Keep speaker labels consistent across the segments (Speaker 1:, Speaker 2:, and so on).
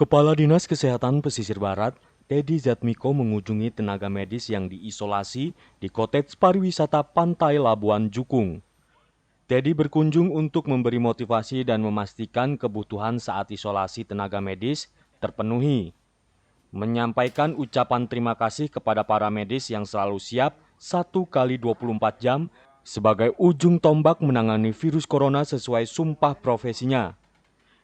Speaker 1: Kepala Dinas Kesehatan Pesisir Barat, Teddy Zatmiko mengunjungi tenaga medis yang diisolasi di Koteks Pariwisata Pantai Labuan Jukung. Teddy berkunjung untuk memberi motivasi dan memastikan kebutuhan saat isolasi tenaga medis terpenuhi. Menyampaikan ucapan terima kasih kepada para medis yang selalu siap 1 kali 24 jam sebagai ujung tombak menangani virus corona sesuai sumpah profesinya.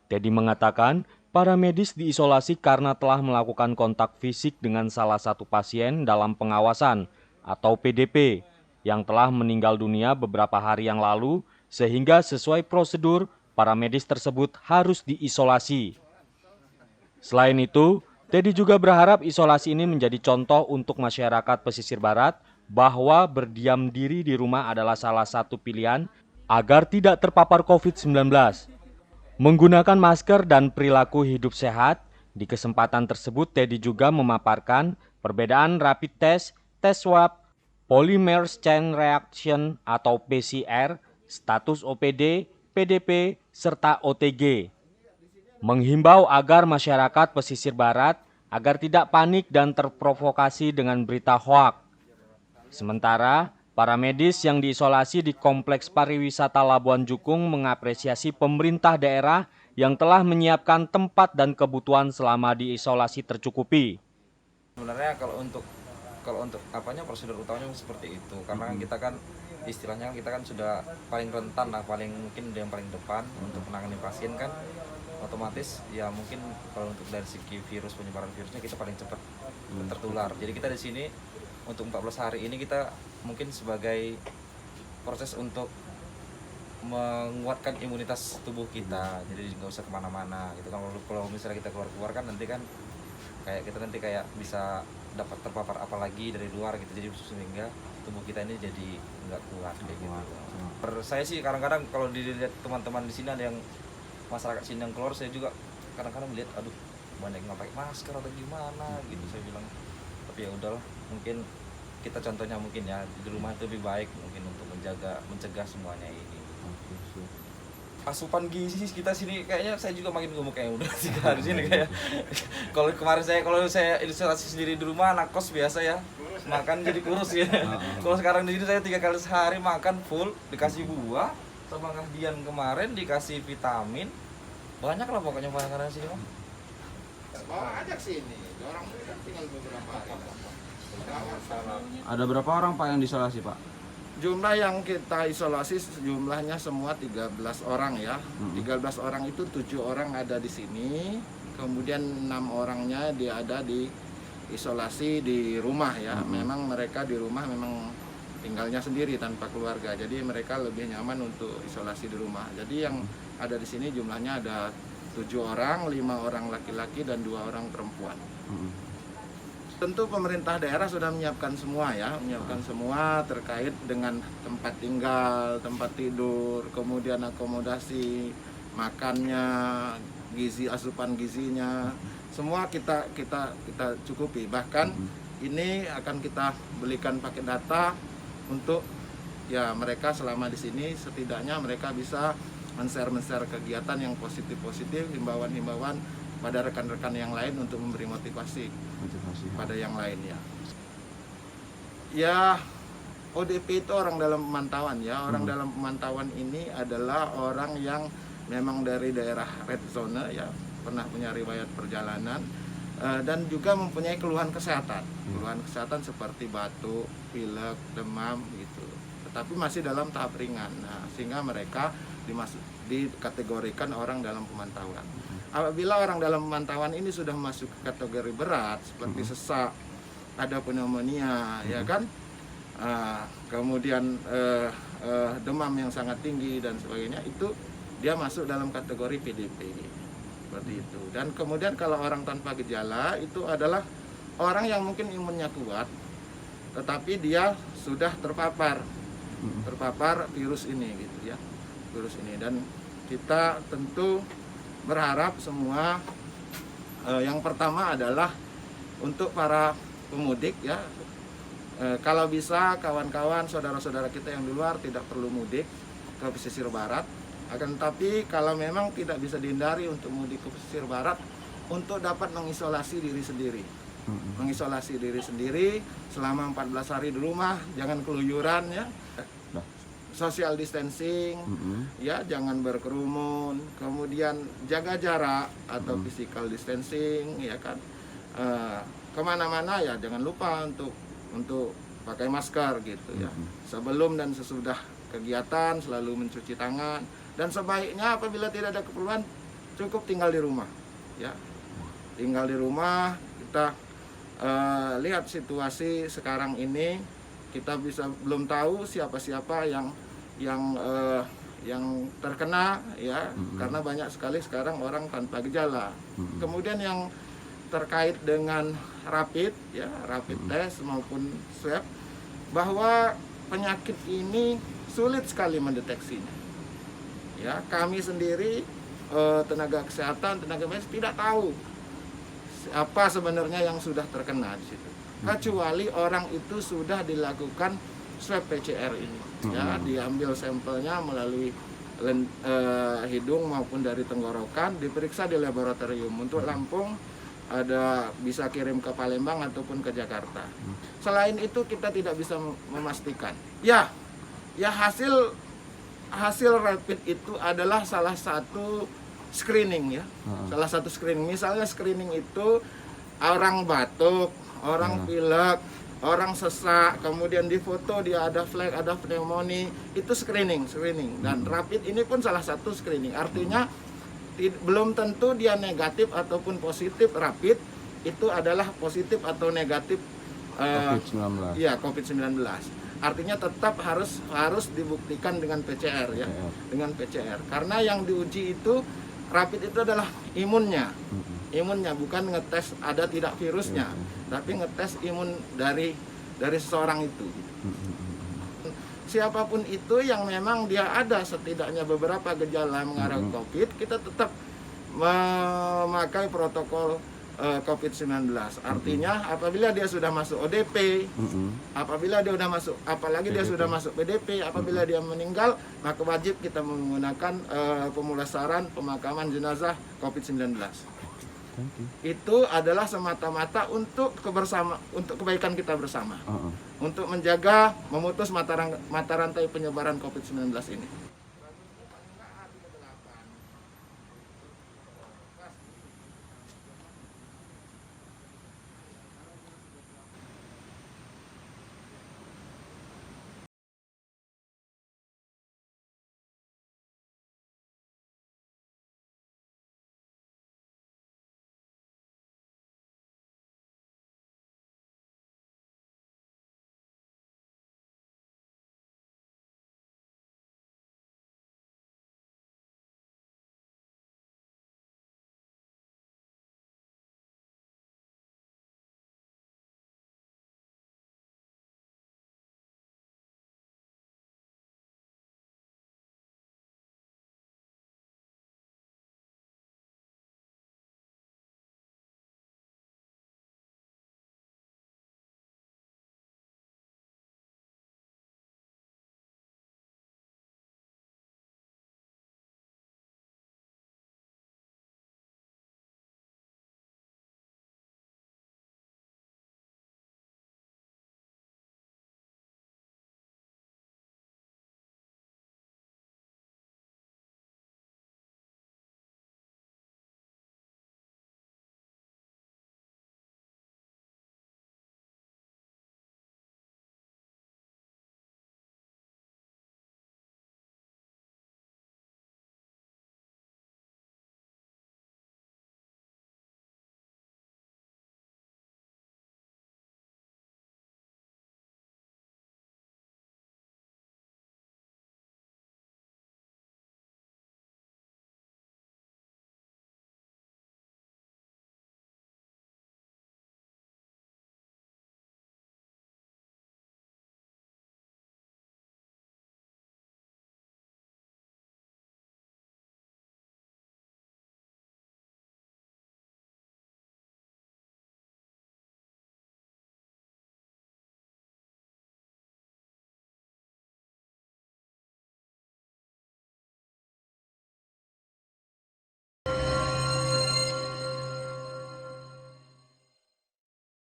Speaker 1: Teddy mengatakan, para medis diisolasi karena telah melakukan kontak fisik dengan salah satu pasien dalam pengawasan atau PDP yang telah meninggal dunia beberapa hari yang lalu sehingga sesuai prosedur para medis tersebut harus diisolasi. Selain itu, Teddy juga berharap isolasi ini menjadi contoh untuk masyarakat pesisir barat bahwa berdiam diri di rumah adalah salah satu pilihan agar tidak terpapar COVID-19. Menggunakan masker dan perilaku hidup sehat, di kesempatan tersebut Teddy juga memaparkan perbedaan rapid test, tes swab, polymer chain reaction atau PCR, status OPD, PDP, serta OTG. Menghimbau agar masyarakat pesisir barat agar tidak panik dan terprovokasi dengan berita hoak. Sementara, para medis yang diisolasi di Kompleks Pariwisata Labuan Jukung mengapresiasi pemerintah daerah yang telah menyiapkan tempat dan kebutuhan selama diisolasi tercukupi.
Speaker 2: Sebenarnya kalau untuk apanya prosedur utamanya seperti itu, karena kita kan istilahnya kita kan sudah paling rentan lah, paling mungkin yang paling depan untuk menangani pasien kan, otomatis ya mungkin kalau untuk dari segi penyebaran virusnya kita paling cepat tertular. Jadi kita di sini untuk 14 hari ini kita mungkin sebagai proses untuk menguatkan imunitas tubuh kita, jadi nggak usah kemana-mana gitu kan. Kalau misalnya kita keluar kan nanti kan kayak bisa dapat terpapar apalagi dari luar gitu, jadi sehingga tubuh kita ini jadi nggak kuat kayak gitu. Saya sih kadang-kadang kalau dilihat teman-teman di sini ada yang masyarakat sini yang keluar, saya juga kadang-kadang melihat aduh banyak yang nggak pakai masker atau gimana gitu. Saya bilang tapi ya udahlah, mungkin kita contohnya mungkin ya di rumah itu lebih baik mungkin untuk mencegah semuanya ini. Asupan gizi kita sini kayaknya saya juga makin gemuk kayak udah 3 hari sini kayak kalau saya isolasi sendiri di rumah anak kos biasa ya makan jadi kurus ya. Kalau sekarang di sini saya 3 kali sehari makan full, dikasih buah sama Dian kemarin dikasih vitamin banyak lah pokoknya makanan sini mah.
Speaker 3: Bawa aja sini, orang tinggal beberapa hari.
Speaker 4: Ada berapa orang Pak yang diisolasi Pak?
Speaker 3: Jumlah yang kita isolasi jumlahnya semua 13 orang ya. 13 orang itu 7 orang ada di sini, kemudian 6 orangnya dia ada di isolasi di rumah ya. Memang mereka di rumah memang tinggalnya sendiri tanpa keluarga, jadi mereka lebih nyaman untuk isolasi di rumah. Jadi yang ada di sini jumlahnya ada 7 orang, 5 orang laki-laki dan 2 orang perempuan. Tentu pemerintah daerah sudah menyiapkan semua ya, menyiapkan semua terkait dengan tempat tinggal, tempat tidur, kemudian akomodasi, makannya, asupan gizinya, semua kita cukupi. Bahkan ini akan kita belikan paket data untuk ya mereka selama di sini setidaknya mereka bisa men-share kegiatan yang positif, himbauan-himbauan pada rekan-rekan yang lain untuk memberi motivasi pada yang lainnya. Ya, ODP itu orang dalam pemantauan ya. Orang dalam pemantauan ini adalah orang yang memang dari daerah red zone ya, pernah punya riwayat perjalanan dan juga mempunyai keluhan kesehatan. Keluhan kesehatan seperti batuk, pilek, demam gitu. Tetapi masih dalam tahap ringan. Nah, sehingga mereka dikategorikan orang dalam pemantauan. Apabila orang dalam pemantauan ini sudah masuk ke kategori berat seperti sesak, ada pneumonia, ya kan, kemudian demam yang sangat tinggi dan sebagainya, itu dia masuk dalam kategori PDP seperti itu. Dan kemudian kalau orang tanpa gejala itu adalah orang yang mungkin imunnya kuat, tetapi dia sudah terpapar virus ini gitu ya, virus ini. Dan kita tentu berharap semua yang pertama adalah untuk para pemudik ya, kalau bisa kawan-kawan saudara-saudara kita yang di luar tidak perlu mudik ke pesisir barat. Akan tetapi kalau memang tidak bisa dihindari untuk mudik ke pesisir barat, untuk dapat mengisolasi diri sendiri. Mengisolasi diri sendiri selama 14 hari di rumah, jangan keluyuran ya. Social distancing, ya jangan berkerumun, kemudian jaga jarak atau physical distancing, ya kan. Kemana-mana ya jangan lupa untuk pakai masker gitu ya. Sebelum dan sesudah kegiatan selalu mencuci tangan, dan sebaiknya apabila tidak ada keperluan cukup tinggal di rumah, ya. Tinggal di rumah. Kita lihat situasi sekarang ini, kita belum tahu siapa-siapa yang terkena ya, karena banyak sekali sekarang orang tanpa gejala. Kemudian yang terkait dengan rapid test maupun swab, bahwa penyakit ini sulit sekali mendeteksinya. Ya, kami sendiri tenaga kesehatan, tenaga medis tidak tahu apa sebenarnya yang sudah terkena di situ. Kecuali orang itu sudah dilakukan swab PCR ini. Ya, diambil sampelnya melalui hidung maupun dari tenggorokan, diperiksa di laboratorium. Untuk Lampung ada bisa kirim ke Palembang ataupun ke Jakarta. Selain itu kita tidak bisa memastikan. Ya hasil rapid itu adalah salah satu screening ya. Salah satu screening. Misalnya screening itu orang batuk, orang pilek, orang sesak, kemudian difoto dia ada flek, ada pneumonia, itu screening. Dan rapid ini pun salah satu screening. Artinya belum tentu dia negatif ataupun positif. Rapid itu adalah positif atau negatif
Speaker 4: COVID-19.
Speaker 3: Ya, COVID-19. Artinya tetap harus dibuktikan dengan PCR ya, dengan PCR. Karena yang diuji itu rapid itu adalah imunnya, bukan ngetes ada tidak virusnya, tapi ngetes imun dari seseorang itu. Siapapun itu yang memang dia ada setidaknya beberapa gejala mengarah COVID, kita tetap memakai protokol COVID-19. Artinya apabila dia sudah masuk ODP, apabila dia sudah masuk, apalagi dia sudah masuk PDP, apabila dia meninggal, maka wajib kita menggunakan pemulasaran pemakaman jenazah COVID-19. Itu adalah semata-mata untuk kebaikan kita bersama, untuk menjaga, memutus mata rantai penyebaran COVID-19 ini.